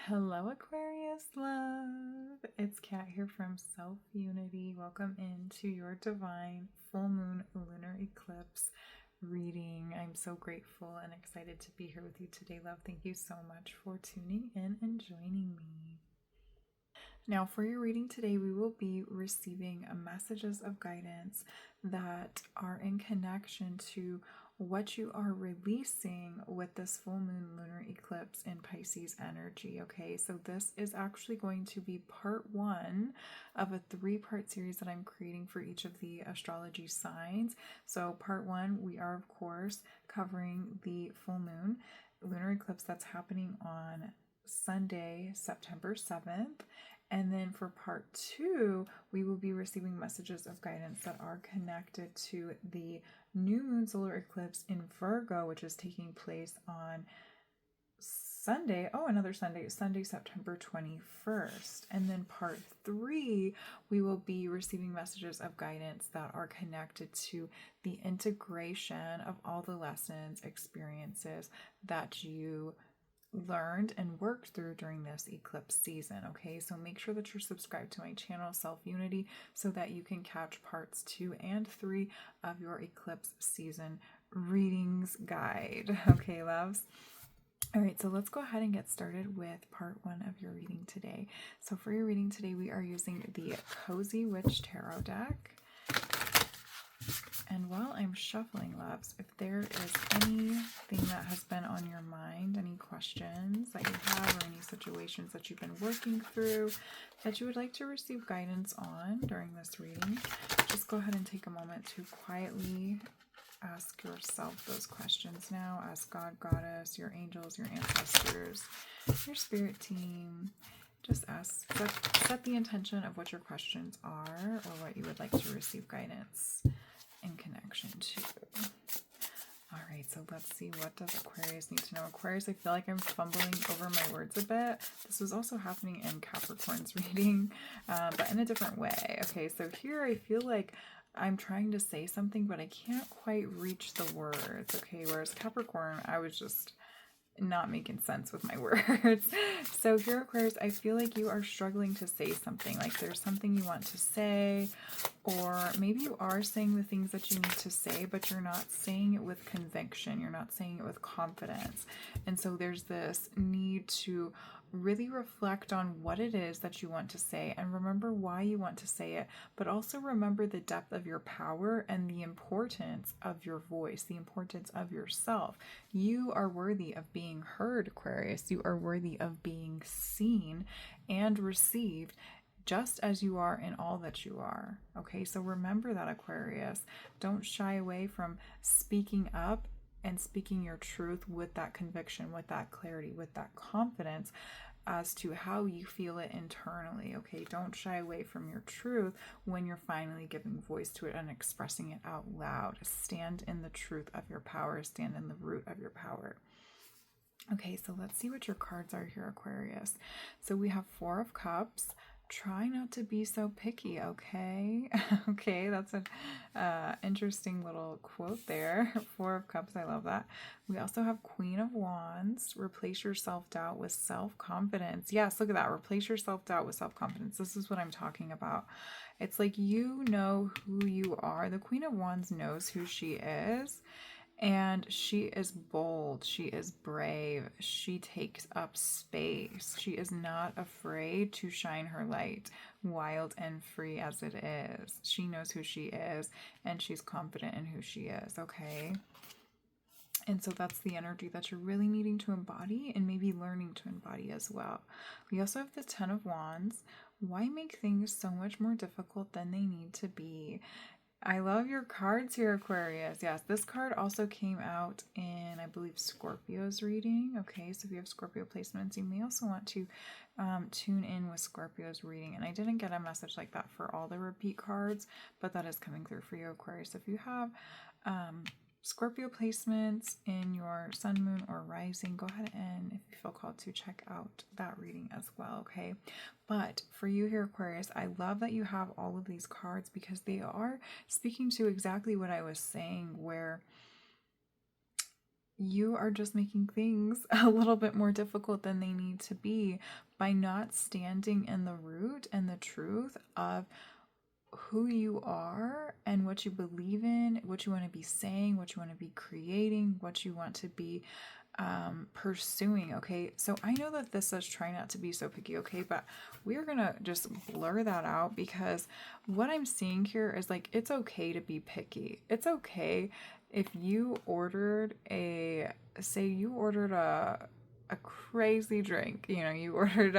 Hello, Aquarius love. It's Kat here from Self Unity. Welcome into your divine full moon lunar eclipse reading. I'm so grateful and excited to be here with you today, love. Thank you so much for tuning in and joining me. Now, for your reading today, we will be receiving messages of guidance that are in connection to what you are releasing with this full moon lunar eclipse in Pisces energy. Okay, so this is actually going to be part one of a three-part series that I'm creating for each of the astrology signs. So, part one, we are, of course, covering the full moon lunar eclipse that's happening on Sunday, September 7th. And then for part two, we will be receiving messages of guidance that are connected to the new moon solar eclipse in Virgo, which is taking place on Sunday. Oh, another Sunday, September 21st. And then part three, we will be receiving messages of guidance that are connected to the integration of all the lessons, experiences that you learned and worked through during this eclipse season. Okay, so make sure that you're subscribed to my channel Self Unity so that you can catch parts 2 and 3 of your eclipse season readings guide. Okay, loves. All right, so let's go ahead and get started with part one of your reading today. So for your reading today, we are using the Cozy Witch Tarot deck. And while I'm shuffling, loves, if there is anything that has been on your mind, any questions that you have, or any situations that you've been working through that you would like to receive guidance on during this reading, just go ahead and take a moment to quietly ask yourself those questions now. Ask God, Goddess, your angels, your ancestors, your spirit team. Just ask, set the intention of what your questions are or what you would like to receive guidance in connection to. All right, so let's see, what does Aquarius need to know? Aquarius, I feel like I'm fumbling over my words a bit. This was also happening in Capricorn's reading, but in a different way. Okay, so here I feel like I'm trying to say something, but I can't quite reach the words. Okay, whereas Capricorn, I was just not making sense with my words. So here, Aquarius, I feel like you are struggling to say something. Like there's something you want to say, or maybe you are saying the things that you need to say, but you're not saying it with conviction. You're not saying it with confidence. And so there's this need to really reflect on what it is that you want to say and remember why you want to say it, but also remember the depth of your power and the importance of your voice, the importance of yourself. You are worthy of being heard, Aquarius. You are worthy of being seen and received just as you are in all that you are. Okay, so remember that, Aquarius. Don't shy away from speaking up and speaking your truth with that conviction, with that clarity, with that confidence as to how you feel it internally. Okay, don't shy away from your truth when you're finally giving voice to it and expressing it out loud. Stand in the truth of your power, stand in the root of your power. Okay, so let's see what your cards are here, Aquarius. So we have Four of Cups. Try not to be so picky, okay? Okay, that's an interesting little quote there. Four of Cups, I love that. We also have Queen of Wands. Replace your self-doubt with self-confidence. Yes, look at that. Replace your self-doubt with self-confidence. This is what I'm talking about. It's like you know who you are. The Queen of Wands knows who she is. And she is bold, she is brave, she takes up space. She is not afraid to shine her light, wild and free as it is. She knows who she is, and she's confident in who she is, okay? And so that's the energy that you're really needing to embody and maybe learning to embody as well. We also have the Ten of Wands. Why make things so much more difficult than they need to be? I love your cards here, Aquarius. Yes, this card also came out in, I believe, Scorpio's reading. Okay, so if you have Scorpio placements, you may also want to tune in with Scorpio's reading. And I didn't get a message like that for all the repeat cards, but that is coming through for you, Aquarius. If you have Scorpio placements in your sun, moon, or rising, go ahead and, if you feel called to, check out that reading as well, okay? But for you here, Aquarius, I love that you have all of these cards because they are speaking to exactly what I was saying, where you are just making things a little bit more difficult than they need to be by not standing in the root and the truth of who you are and what you believe in, what you want to be saying, what you want to be creating, what you want to be pursuing. Okay, so I know that this says try not to be so picky, okay, but we're gonna just blur that out, because what I'm seeing here is like, it's okay to be picky. It's okay if you ordered say you ordered a crazy drink. You know, you ordered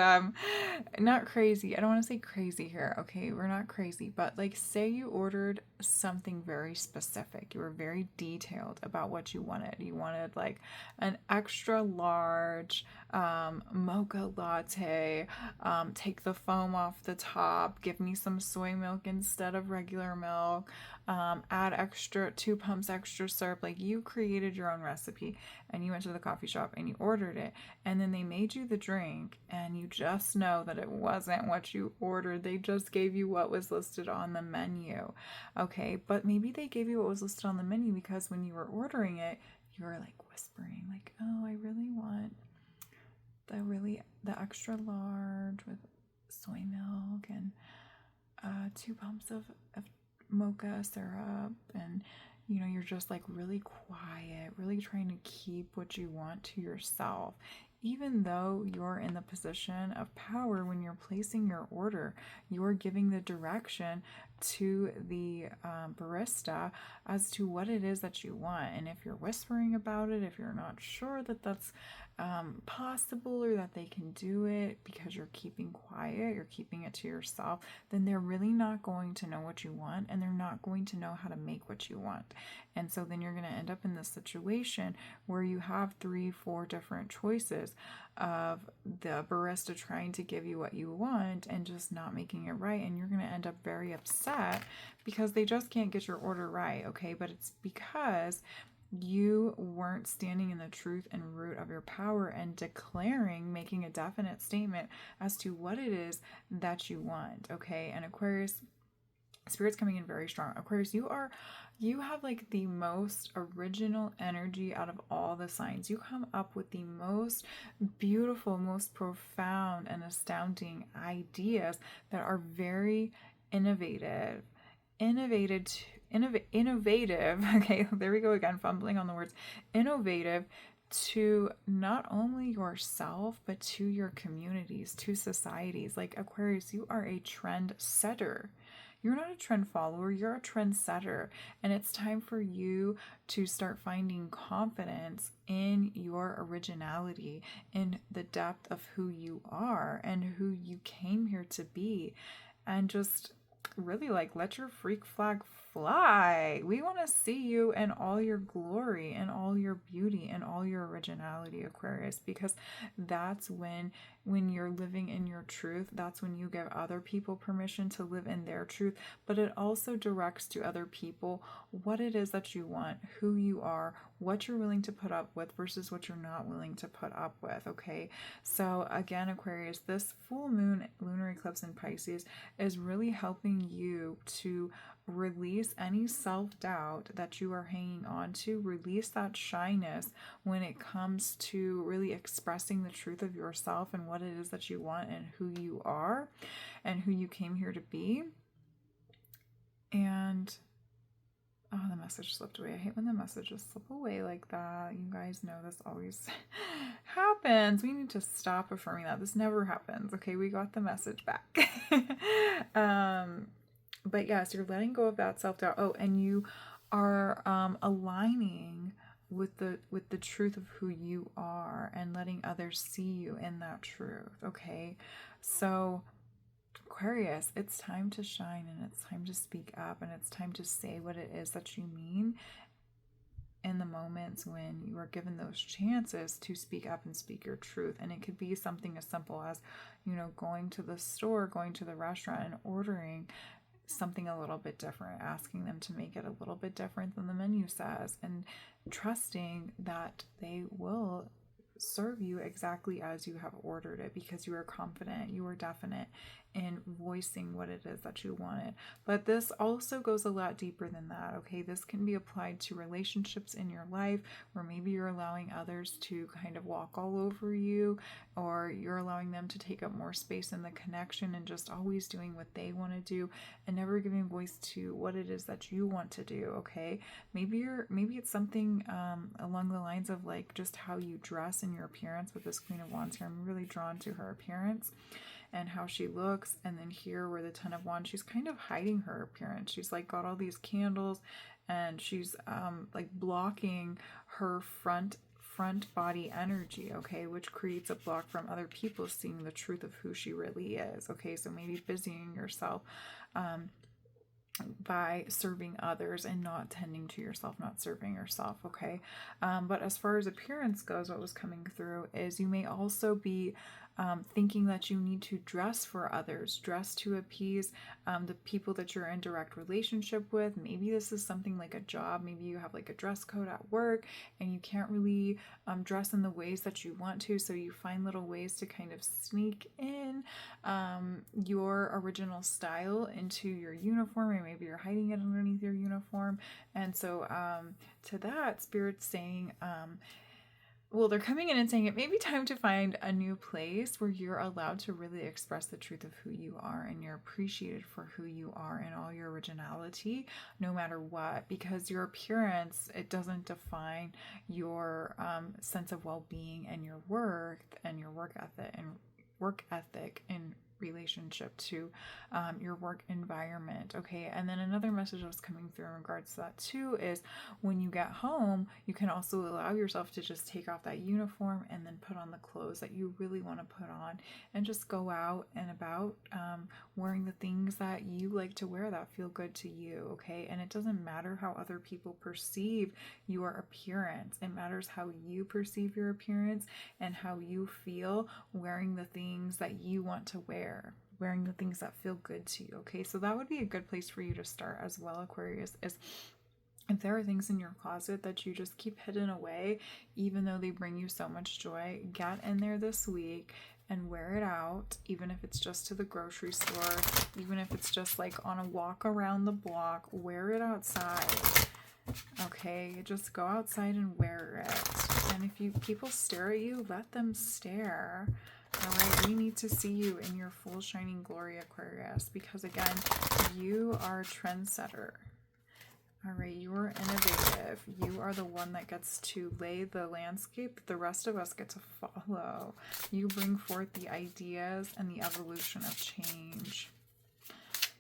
not crazy. I don't want to say crazy here. Okay, we're not crazy, but like, say you ordered something very specific. You were very detailed about what you wanted. You wanted like an extra large mocha latte, take the foam off the top, give me some soy milk instead of regular milk, add extra 2 pumps extra syrup. Like, you created your own recipe and you went to the coffee shop and you ordered it, and then they made you the drink, and you just know that it wasn't what you ordered. They just gave you what was listed on the menu. Okay, but maybe they gave you what was listed on the menu because when you were ordering it, you were like whispering like, oh, I really want the extra large with soy milk and 2 pumps of mocha syrup, and you know, you're just like really quiet, really trying to keep what you want to yourself, even though you're in the position of power. When you're placing your order, you're giving the direction to the barista as to what it is that you want. And if you're whispering about it, if you're not sure that that's possible, or that they can do it because you're keeping quiet, you're keeping it to yourself, then they're really not going to know what you want, and they're not going to know how to make what you want. And so then you're going to end up in this situation where you have 3-4 different choices of the barista trying to give you what you want and just not making it right. And you're going to end up very upset because they just can't get your order right. Okay, but it's because you weren't standing in the truth and root of your power and declaring, making a definite statement as to what it is that you want. Okay, and Aquarius, Spirit's coming in very strong. Aquarius, you have like the most original energy out of all the signs. You come up with the most beautiful, most profound and astounding ideas that are very innovative. Okay, there we go again, fumbling on the words. Innovative to not only yourself, but to your communities, to societies. Like, Aquarius, you are a trend setter. You're not a trend follower, you're a trendsetter. And it's time for you to start finding confidence in your originality, in the depth of who you are and who you came here to be. And just really like, let your freak flag fly. We want to see you in all your glory and all your beauty and all your originality, Aquarius, because that's when you're living in your truth, that's when you give other people permission to live in their truth. But it also directs to other people what it is that you want, who you are, what you're willing to put up with versus what you're not willing to put up with. Okay, so again, Aquarius, this full moon lunar eclipse in Pisces is really helping you to release any self-doubt that you are hanging on to. Release that shyness when it comes to really expressing the truth of yourself and what it is that you want and who you are and who you came here to be. And oh, the message slipped away. I hate when the messages slip away like that. You guys know this always happens. We need to stop affirming that. This never happens. Okay, we got the message back. But yes, you're letting go of that self-doubt. Oh, and you are aligning with the truth of who you are and letting others see you in that truth. Okay, so Aquarius, it's time to shine, and it's time to speak up, and it's time to say what it is that you mean in the moments when you are given those chances to speak up and speak your truth. And it could be something as simple as, you know, going to the store, going to the restaurant and ordering something a little bit different, asking them to make it a little bit different than the menu says, and trusting that they will serve you exactly as you have ordered it, because you are confident, you are definite in voicing what it is that you wanted. But this also goes a lot deeper than that, okay? This can be applied to relationships in your life, where maybe you're allowing others to kind of walk all over you, or you're allowing them to take up more space in the connection and just always doing what they want to do and never giving voice to what it is that you want to do, okay? Maybe it's something along the lines of like just how you dress and your appearance. With this Queen of Wands here, I'm really drawn to her appearance and how she looks. And then here where the Ten of Wands, she's kind of hiding her appearance. She's like got all these candles, and she's like blocking her front body energy, okay, which creates a block from other people seeing the truth of who she really is, okay? So maybe busying yourself by serving others and not tending to yourself, not serving yourself, okay? But as far as appearance goes, what was coming through is you may also be thinking that you need to dress for others, dress to appease the people that you're in direct relationship with. Maybe this is something like a job. Maybe you have like a dress code at work and you can't really dress in the ways that you want to, so you find little ways to kind of sneak in your original style into your uniform, or maybe you're hiding it underneath your uniform. And so to that, Spirit's saying, well, they're coming in and saying it may be time to find a new place where you're allowed to really express the truth of who you are, and you're appreciated for who you are and all your originality, no matter what, because your appearance, it doesn't define your sense of well-being and your worth and your work ethic and relationship to your work environment, okay? And then another message that's coming through in regards to that too is when you get home, you can also allow yourself to just take off that uniform and then put on the clothes that you really want to put on, and just go out and about wearing the things that you like to wear that feel good to you, okay? And it doesn't matter how other people perceive your appearance. It matters how you perceive your appearance and how you feel wearing the things that you want to wearing the things that feel good to you, okay? So that would be a good place for you to start as well, Aquarius, is if there are things in your closet that you just keep hidden away, even though they bring you so much joy, get in there this week and wear it out, even if it's just to the grocery store, even if it's just like on a walk around the block, wear it outside, okay? Just go outside and wear it. And if people stare at you, let them stare. All right, we need to see you in your full shining glory, Aquarius, because again, you are a trendsetter. All right, you are innovative. You are the one that gets to lay the landscape. The rest of us get to follow. You bring forth the ideas and the evolution of change.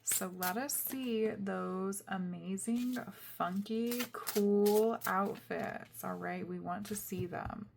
So let us see those amazing, funky, cool outfits. All right, we want to see them.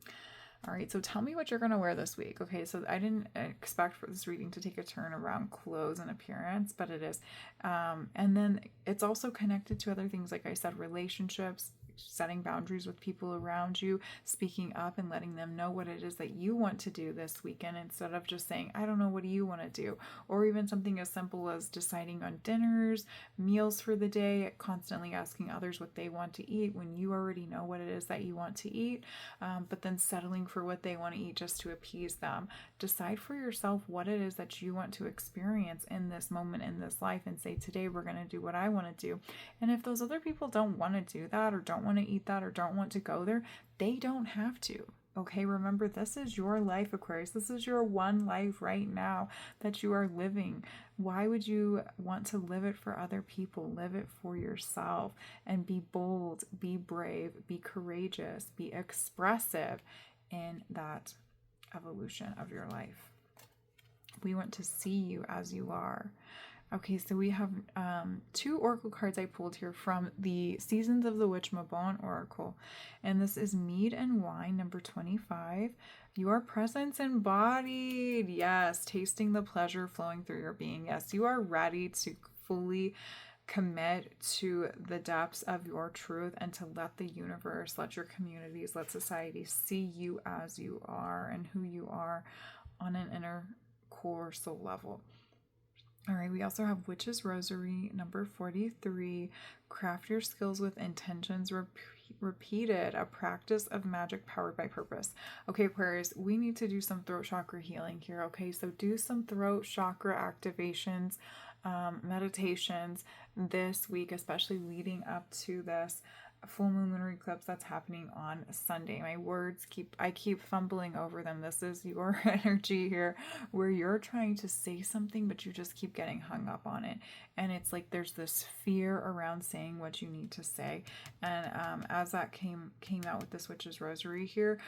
All right, so tell me what you're going to wear this week. Okay, so I didn't expect for this reading to take a turn around clothes and appearance, but it is. And then it's also connected to other things, like I said, relationships, setting boundaries with people around you, speaking up and letting them know what it is that you want to do this weekend, instead of just saying, I don't know, what do you want to do? Or even something as simple as deciding on dinners, meals for the day, constantly asking others what they want to eat when you already know what it is that you want to eat, but then settling for what they want to eat just to appease them. Decide for yourself what it is that you want to experience in this moment in this life, and say, today we're going to do what I want to do. And if those other people don't want to do that, or don't want to eat that, or don't want to go there, they don't have to. Okay, remember, this is your life, Aquarius. This is your one life right now that you are living. Why would you want to live it for other people? Live it for yourself, and be bold, be brave, be courageous, be expressive in that evolution of your life. We want to see you as you are. Okay, so we have two oracle cards I pulled here from the Seasons of the Witch Mabon Oracle. And this is Mead and Wine, number 25. Your presence embodied. Yes, tasting the pleasure flowing through your being. Yes, you are ready to fully commit to the depths of your truth, and to let the universe, let your communities, let society see you as you are and who you are on an inner core soul level. All right, we also have Witch's Rosary, number 43. Craft your skills with intentions repeated, a practice of magic powered by purpose. Okay, Aquarius, we need to do some throat chakra healing here. Okay, so do some throat chakra activations, meditations this week, especially leading up to this full moon lunar eclipse that's happening on Sunday. My words I keep fumbling over them. This is your energy here where you're trying to say something but you just keep getting hung up on it, and it's like there's this fear around saying what you need to say. And as that came out with this Witch's Rosary here,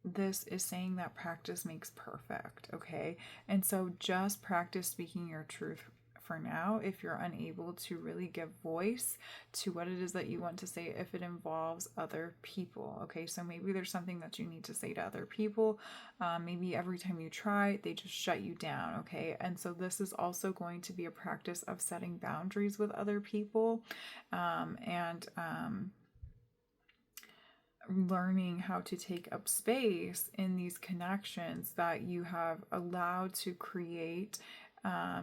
this is saying that practice makes perfect. Okay, and so just practice speaking your truth for now if you're unable to really give voice to what it is that you want to say if it involves other people. Okay, so maybe there's something that you need to say to other people. Maybe every time you try, they just shut you down. Okay, and so this is also going to be a practice of setting boundaries with other people, and learning how to take up space in these connections that you have allowed to create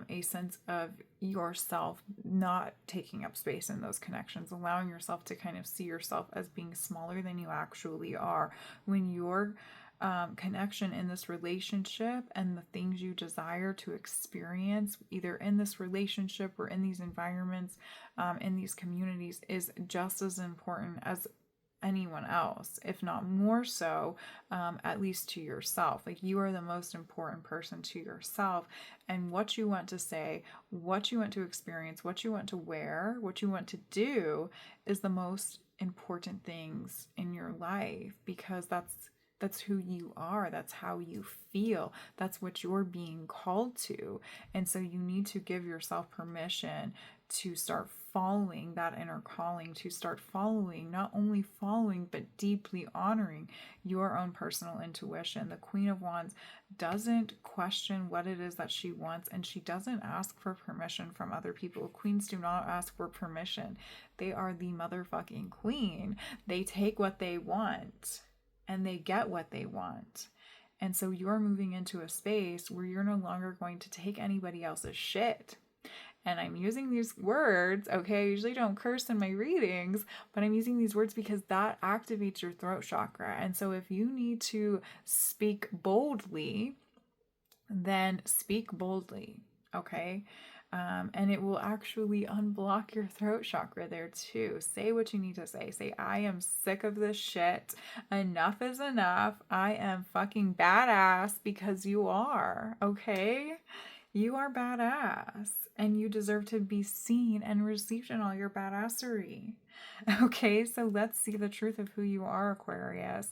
a sense of yourself not taking up space in those connections, allowing yourself to kind of see yourself as being smaller than you actually are. When your connection in this relationship and the things you desire to experience either in this relationship or in these environments, in these communities, is just as important as anyone else, if not more so, at least to yourself. Like, you are the most important person to yourself, and what you want to say, what you want to experience, what you want to wear, what you want to do is the most important things in your life, because that's who you are. That's how you feel. That's what you're being called to. And so you need to give yourself permission to start following that inner calling, to start following, not only following, but deeply honoring your own personal intuition. The Queen of Wands doesn't question what it is that she wants, and she doesn't ask for permission from other people. Queens do not ask for permission. They are the motherfucking queen. They take what they want and they get what they want. And so you're moving into a space where you're no longer going to take anybody else's shit. And I'm using these words, okay? I usually don't curse in my readings, but I'm using these words because that activates your throat chakra. And so if you need to speak boldly, then speak boldly, okay? And it will actually unblock your throat chakra there too. Say what you need to say. Say, I am sick of this shit. Enough is enough. I am fucking badass, because you are, okay? You are badass, and you deserve to be seen and received in all your badassery. Okay, so let's see the truth of who you are, Aquarius.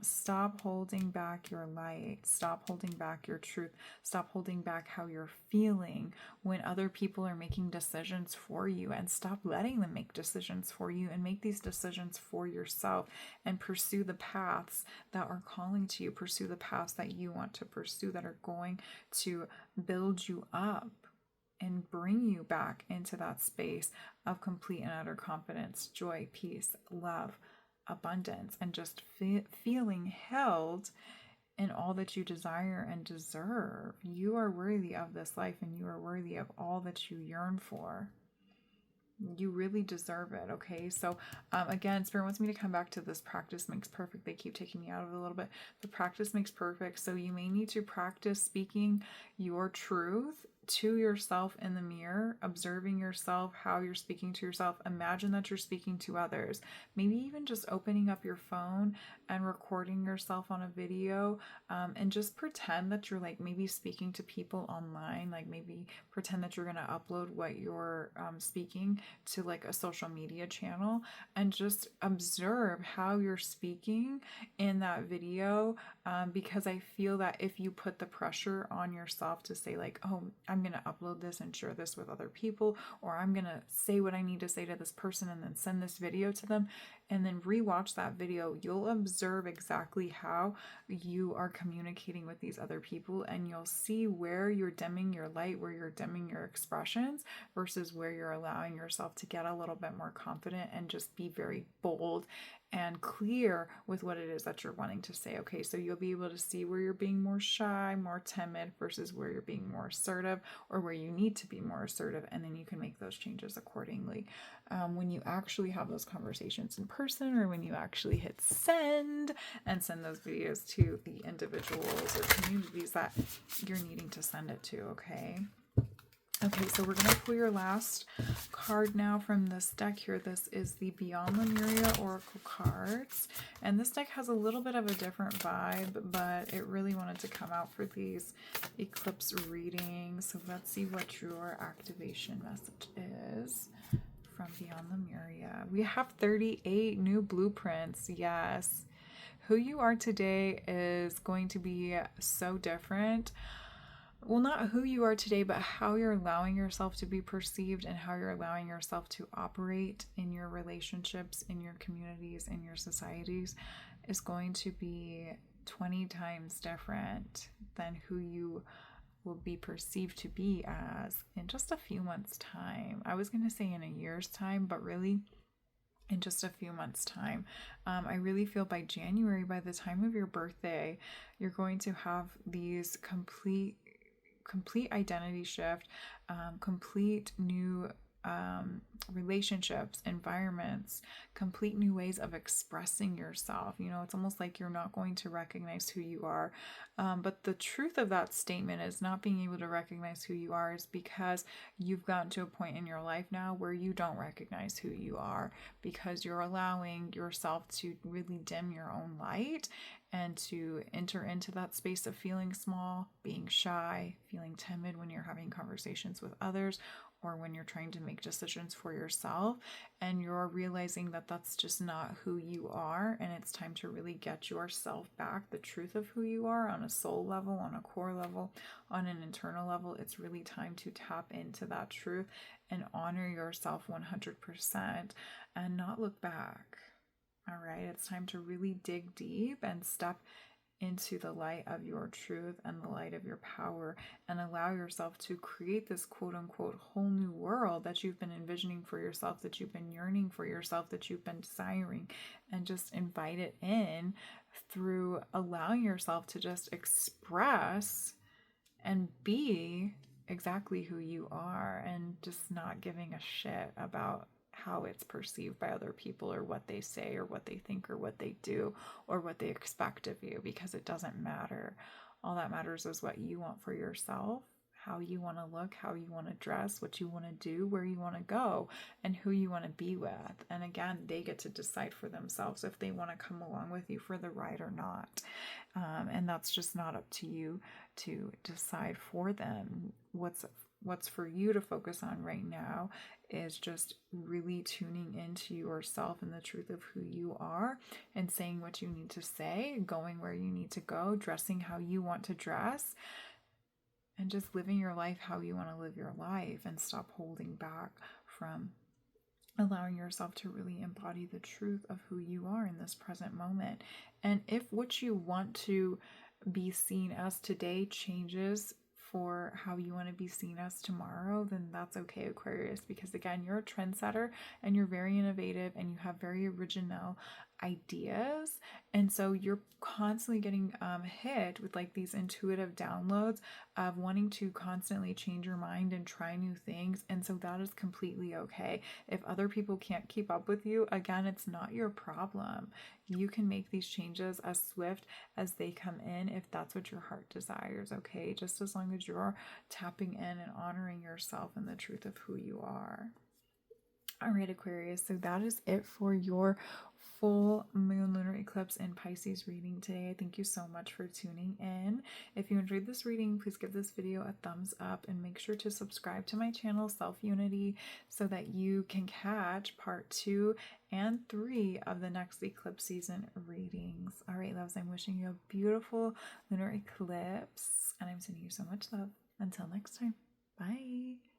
Stop holding back your light. Stop holding back your truth. Stop holding back how you're feeling when other people are making decisions for you, and stop letting them make decisions for you, and make these decisions for yourself, and pursue the paths that are calling to you. Pursue the paths that you want to pursue, that are going to build you up and bring you back into that space of complete and utter confidence, joy, peace, love, abundance, and just feeling held in all that you desire and deserve. You are worthy of this life, and you are worthy of all that you yearn for. You really deserve it, okay? So again, Spirit wants me to come back to this practice makes perfect. They keep taking me out of it a little bit. The practice makes perfect. So you may need to practice speaking your truth to yourself in the mirror, observing yourself, how you're speaking to yourself. Imagine that you're speaking to others. Maybe even just opening up your phone and recording yourself on a video, and just pretend that you're like maybe speaking to people online. Like maybe pretend that you're going to upload what you're speaking to like a social media channel, and just observe how you're speaking in that video, because I feel that if you put the pressure on yourself to say like, oh, I'm going to upload this and share this with other people, or I'm going to say what I need to say to this person and then send this video to them, and then rewatch that video, you'll observe exactly how you are communicating with these other people, and you'll see where you're dimming your light, where you're dimming your expressions, versus where you're allowing yourself to get a little bit more confident and just be very bold and clear with what it is that you're wanting to say. Okay, so you'll be able to see where you're being more shy, more timid, versus where you're being more assertive, or where you need to be more assertive, and then you can make those changes accordingly. When you actually have those conversations in person, or when you actually hit send and send those videos to the individuals or communities that you're needing to send it to, okay? Okay, so we're going to pull your last card now from this deck here. This is the Beyond Lemuria Oracle cards. And this deck has a little bit of a different vibe, but it really wanted to come out for these eclipse readings. So let's see what your activation message is from Beyond Lemuria. We have 38 new blueprints. Yes. Who you are today is going to be so different. Well, not who you are today, but how you're allowing yourself to be perceived and how you're allowing yourself to operate in your relationships, in your communities, in your societies is going to be 20 times different than who you will be perceived to be as in just a few months' time. I was going to say in a year's time, but really in just a few months' time. I really feel by January, by the time of your birthday, you're going to have these complete identity shift, complete new relationships, environments, complete new ways of expressing yourself. You know, it's almost like you're not going to recognize who you are. But the truth of that statement is not being able to recognize who you are is because you've gotten to a point in your life now where you don't recognize who you are because you're allowing yourself to really dim your own light and to enter into that space of feeling small, being shy, feeling timid when you're having conversations with others or when you're trying to make decisions for yourself, and you're realizing that that's just not who you are, and it's time to really get yourself back, the truth of who you are on a soul level, on a core level, on an internal level. It's really time to tap into that truth and honor yourself 100% and not look back. All right, it's time to really dig deep and step into the light of your truth and the light of your power and allow yourself to create this quote unquote whole new world that you've been envisioning for yourself, that you've been yearning for yourself, that you've been desiring, and just invite it in through allowing yourself to just express and be exactly who you are and just not giving a shit about how it's perceived by other people or what they say or what they think or what they do or what they expect of you, because it doesn't matter. All that matters is what you want for yourself, how you want to look, how you want to dress, what you want to do, where you want to go, and who you want to be with. And again, they get to decide for themselves if they want to come along with you for the ride or not. And that's just not up to you to decide for them. What's for you to focus on right now is just really tuning into yourself and the truth of who you are and saying what you need to say, going where you need to go, dressing how you want to dress, and just living your life how you want to live your life, and stop holding back from allowing yourself to really embody the truth of who you are in this present moment. And if what you want to be seen as today changes for how you want to be seen as tomorrow, then that's okay, Aquarius, because again, you're a trendsetter and you're very innovative and you have very original ideas, and so you're constantly getting hit with like these intuitive downloads of wanting to constantly change your mind and try new things, and so that is completely okay. If other people can't keep up with you, again, it's not your problem. You can make these changes as swift as they come in if that's what your heart desires, okay? Just as long as you're tapping in and honoring yourself and the truth of who you are. All right, Aquarius, so that is it for your full moon lunar eclipse in Pisces reading today. Thank you so much for tuning in. If you enjoyed this reading, please give this video a thumbs up and make sure to subscribe to my channel, Self-Unity, so that you can catch part 2 and 3 of the next eclipse season readings. All right, loves, I'm wishing you a beautiful lunar eclipse, and I'm sending you so much love. Until next time, bye.